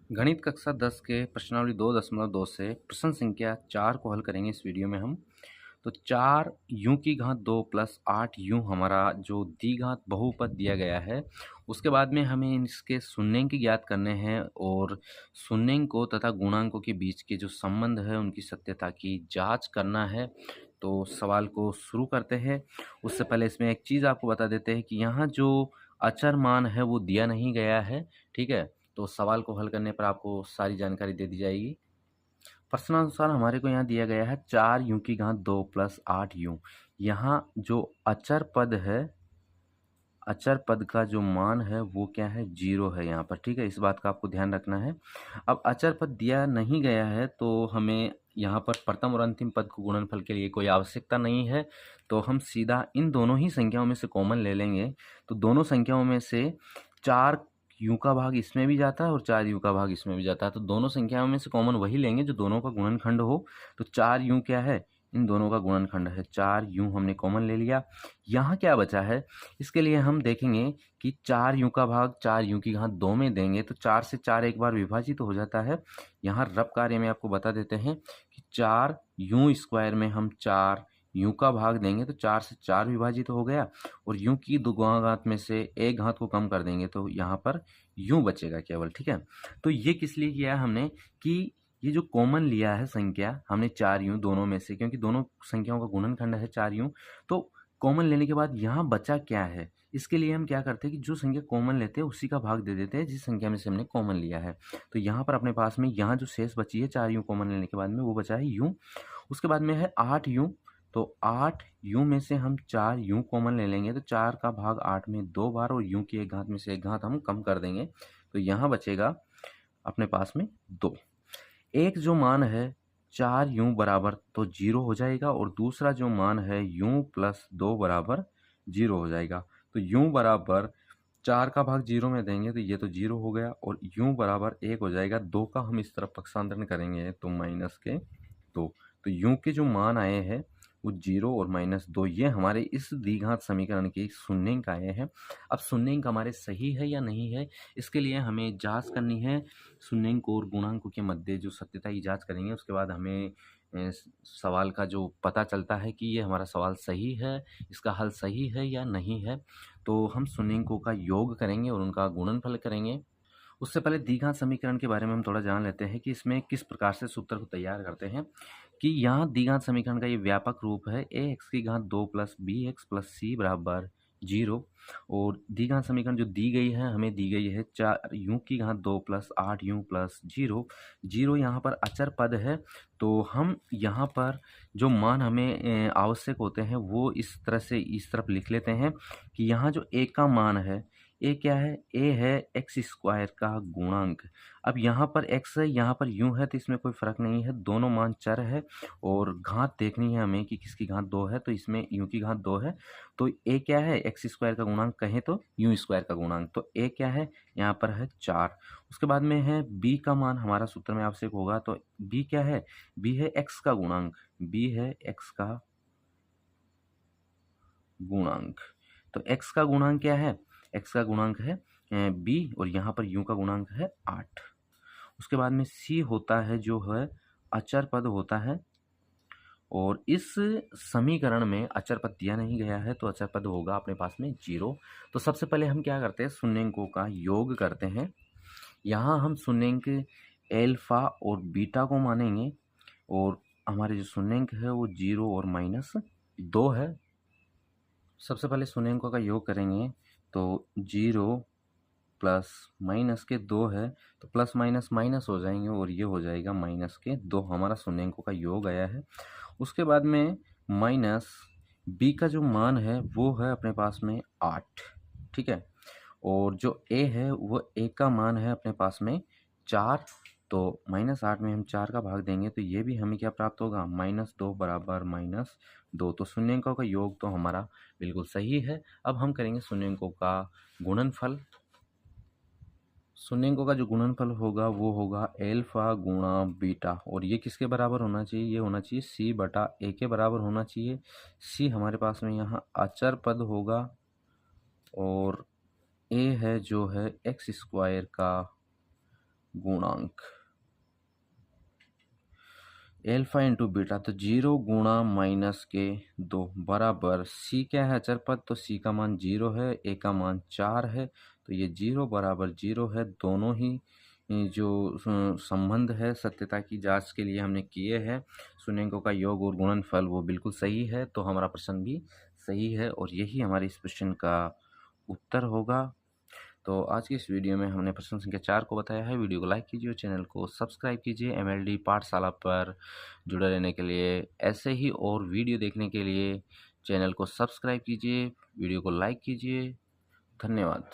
गणित कक्षा 10 के प्रश्नावली 2.2 से प्रश्न संख्या 4 को हल करेंगे इस वीडियो में हम। तो 4 u की घात 2 प्लस 8 u हमारा जो द्विघात बहुपद दिया गया है, उसके बाद में हमें इसके शून्यांक ज्ञात करने हैं और शून्यांकों तथा गुणांकों के बीच के जो संबंध है उनकी सत्यता की जांच करना है। तो सवाल को शुरू करते हैं। उससे पहले इसमें एक चीज़ आपको बता देते हैं कि यहाँ जो अचर मान है वो दिया नहीं गया है, ठीक है। तो सवाल को हल करने पर आपको सारी जानकारी दे दी जाएगी। प्रश्नानुसार हमारे को यहाँ दिया गया है 4 u की घात 2 प्लस 8 u। यहाँ जो अचर पद है, अचर पद का जो मान है वो क्या है, 0 है यहाँ पर, ठीक है। इस बात का आपको ध्यान रखना है। अब अचर पद दिया नहीं गया है तो हमें यहाँ पर प्रथम और अंतिम पद को गुणनफल के लिए कोई आवश्यकता नहीं है, तो हम सीधा इन दोनों ही संख्याओं में से कॉमन ले लेंगे। तो दोनों संख्याओं में से 4 u का भाग इसमें भी जाता है और 4 u का भाग इसमें भी जाता है, तो दोनों संख्याओं में से कॉमन वही लेंगे जो दोनों का गुणनखंड हो। तो 4 u क्या है, इन दोनों का गुणनखंड है, 4 u हमने कॉमन ले लिया। यहाँ क्या बचा है, इसके लिए हम देखेंगे कि 4 u का भाग 4 u की घात 2 में देंगे तो 4 से 4 एक बार विभाजित हो जाता है। यहाँ रफ कार्य में आपको बता देते हैं कि 4 u स्क्वायर में हम 4 u का भाग देंगे तो 4 से 4 विभाजित हो गया, और u की दो घात में से एक घात को कम कर देंगे तो यहाँ पर u बचेगा केवल, ठीक है। तो ये किस लिए किया है हमने कि ये जो कॉमन लिया है संख्या हमने 4 u दोनों में से, क्योंकि दोनों संख्याओं का गुणनखंड है 4 u। तो कॉमन लेने के बाद यहाँ बचा क्या है, इसके लिए हम क्या करते हैं कि जो संख्या कॉमन लेते हैं उसी का भाग दे देते हैं जिस संख्या में से हमने कॉमन लिया है। तो यहाँ पर अपने पास में यहाँ जो शेष बची है 4 u कॉमन लेने के बाद में वो बचा है u। उसके बाद में है 8 u। तो 8 u में से हम 4 u कॉमन ले लेंगे तो 4 का भाग 8 में 2 बार, और u की एक घात में से एक घात हम कम कर देंगे तो यहाँ बचेगा अपने पास में 2। एक जो मान है 4 u बराबर तो 0 हो जाएगा, और दूसरा जो मान है u प्लस 2 बराबर 0 हो जाएगा। तो u बराबर 4 का भाग 0 में देंगे तो ये तो 0 हो गया, और u बराबर 1 हो जाएगा। 2 का हम इस तरफ पक्षांतरण करेंगे तो माइनस के 2। तो u के जो मान आए हैं वो 0 और -2, ये हमारे इस द्विघात समीकरण के शून्यांक आए हैं। अब शून्यांक हमारे सही है या नहीं है, इसके लिए हमें जांच करनी है। शून्यांक और गुणांकों के मध्य जो सत्यता की जांच करेंगे, उसके बाद हमें सवाल का जो पता चलता है कि ये हमारा सवाल सही है, इसका हल सही है या नहीं है, तो हम शून्यांकों का योग करेंगे और उनका गुणनफल करेंगे। उससे पहले द्विघात समीकरण के बारे में हम थोड़ा जान लेते हैं कि इसमें किस प्रकार से सूत्र को तैयार करते हैं। कि यहाँ द्विघात समीकरण का ये व्यापक रूप है ax की घात 2 प्लस bx प्लस c बराबर 0। और द्विघात समीकरण जो दी गई है हमें दी गई है 4 u की घात 2 प्लस 8 u प्लस 0। 0 यहाँ पर अचर पद है, तो हम यहाँ पर जो मान हमें आवश्यक होते हैं वो इस तरह से इस तरफ लिख लेते हैं कि यहाँ जो a का मान है, ए क्या है, ए है एक्स स्क्वायर का गुणांक। अब यहाँ पर एक्स है, यहाँ पर यू है, तो इसमें कोई फर्क नहीं है, दोनों मान चर है। और घात देखनी है हमें कि किसकी घात 2 है, तो इसमें यू की घात 2 है। तो ए क्या है, एक्स स्क्वायर का गुणांक कहें तो यू स्क्वायर का गुणांक। तो ए क्या है, यहाँ पर है 4। उसके बाद में है बी का मान हमारा सूत्र में आवश्यक होगा, तो बी क्या है, बी है एक्स का गुणांक, बी है एक्स का गुणांक। तो एक्स का गुणांक क्या है, एक्स का गुणांक है बी, और यहाँ पर यू का गुणांक है 8। उसके बाद में सी होता है जो है अचर पद होता है, और इस समीकरण में अचर पद दिया नहीं गया है तो अचर पद होगा अपने पास में 0। तो सबसे पहले हम क्या करते हैं, शून्यांकों का योग करते हैं। यहाँ हम शून्यांक एल्फा और बीटा को मानेंगे, और हमारे जो शून्यांक है वो 0 और -2 है। सबसे पहले शून्यांकों का योग करेंगे तो 0 प्लस माइनस के 2 है, तो प्लस माइनस माइनस हो जाएंगे और ये हो जाएगा -2। हमारा शून्यांकों का योग आया है। उसके बाद में माइनस बी का जो मान है वो है अपने पास में 8, ठीक है। और जो ए है वो ए का मान है अपने पास में 4। तो -8 में हम 4 का भाग देंगे तो ये भी हमें क्या प्राप्त होगा, -2 बराबर -2। तो शून्यांकों का योग तो हमारा बिल्कुल सही है। अब हम करेंगे शून्यांकों का गुणनफल। शून्यांकों का जो गुणनफल होगा वो होगा एल्फा गुणा बीटा, और ये किसके बराबर होना चाहिए, ये होना चाहिए c बटा a के बराबर होना चाहिए। c हमारे पास में यहाँ अचर पद होगा, और a है जो है एक्स स्क्वायर का गुणांक एल्फा इंटू बीटा, तो 0 गुणा माइनस के 2 बराबर सी क्या है अचर पद, तो सी का मान 0 है, ए का मान 4 है, तो ये 0 बराबर 0 है। दोनों ही जो संबंध है सत्यता की जांच के लिए हमने किए हैं, शून्यंकों का योग और गुणनफल वो बिल्कुल सही है, तो हमारा प्रश्न भी सही है और यही हमारे इस क्वेश्चन का उत्तर होगा। तो आज की इस वीडियो में हमने प्रश्न संख्या 4 को बताया है। वीडियो को लाइक कीजिए और चैनल को सब्सक्राइब कीजिए। एमएलडी पाठशाला पर जुड़े रहने के लिए, ऐसे ही और वीडियो देखने के लिए चैनल को सब्सक्राइब कीजिए, वीडियो को लाइक कीजिए। धन्यवाद।